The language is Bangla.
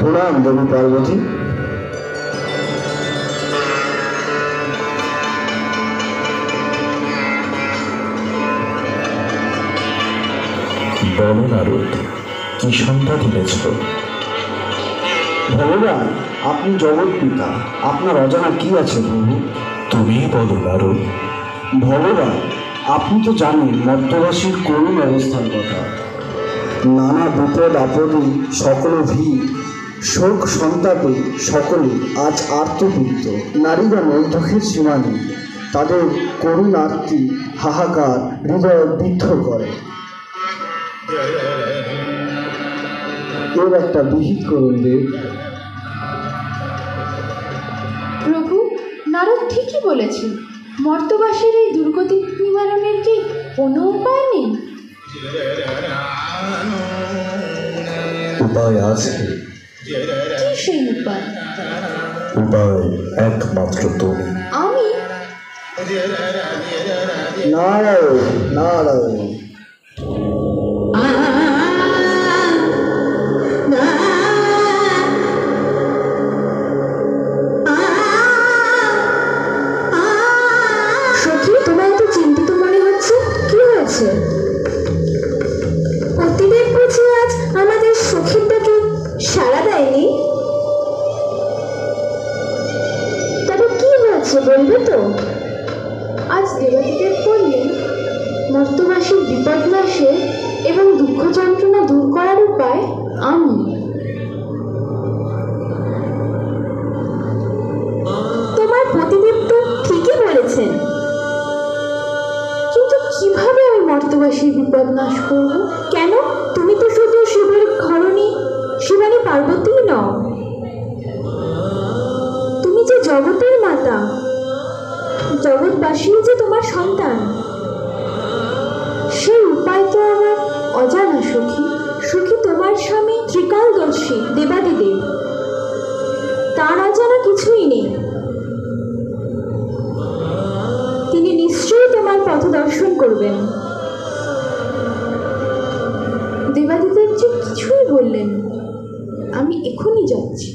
প্রণাম দেবী পার্বতী। বলো নারদ, কি সংবাদ এনেছ? ভগবান, আপনি জগৎ পিতা, আপনার অজানা কি আছে প্রভু? তুমি বলো নারদ। ভগবান, আপনি তো জানেন মর্ত্যবাসীর করুণ অবস্থার কথা। নানা বিপদ আপদে সকল ভিড়, শোক সন্তাপে সকলে আজ আর্তপীড়িত। নারীগণের দুঃখের সীমা নেই, তাদের করুণ আরতি হাহাকার হৃদয় বিদ্ধ করে। এর একটা বিহিত করুন দেব। প্রভু, নারদ ঠিকই বলেছেন। মর্ত্যবাসীর এই দুর্গতি নিবারণের কি কোনো উপায় নেই? উপায় আছে। কি সেই উপায়? উপায় একমাত্র তুমি। আমি? নারায়ণ নারায়ণ। সখী, তোমার এত চিন্তিত মনে হচ্ছে, কি হয়েছে? পতিদেব বুঝি আজ আমাদের সখীর ডাকে সাড়া দেয়নি? তবে কি হয়েছে বলবে তো? আজ দেবাদিদেব বললেন মর্ত্যবাসীর বিপদ নাশে এবং দুঃখ যন্ত্রণা দূর করার উপায় আমি। তোমার পতিদেব তো ঠিকই বলেছেন, কিন্তু কিভাবে ওই মর্ত্যবাসীর বিপদ নাশ করব? কেন, তুমি তো শুধু শিবের ঘরণী শিবানী পার্বতী নও, তুমি যে জগতের মাতা, জগৎবাসী যে তোমার সন্তান। সেই উপায় তো আমার অজানা সখী। সখী, তোমার স্বামী ত্রিকালদর্শী দেবাদিদেব, তার অজানা কিছুই নেই। তিনি নিশ্চয়ই তোমার পথ দর্শন করবেন। দেবাদিদেব যে কিছুই বললেন, আমি এখনই যাচ্ছি।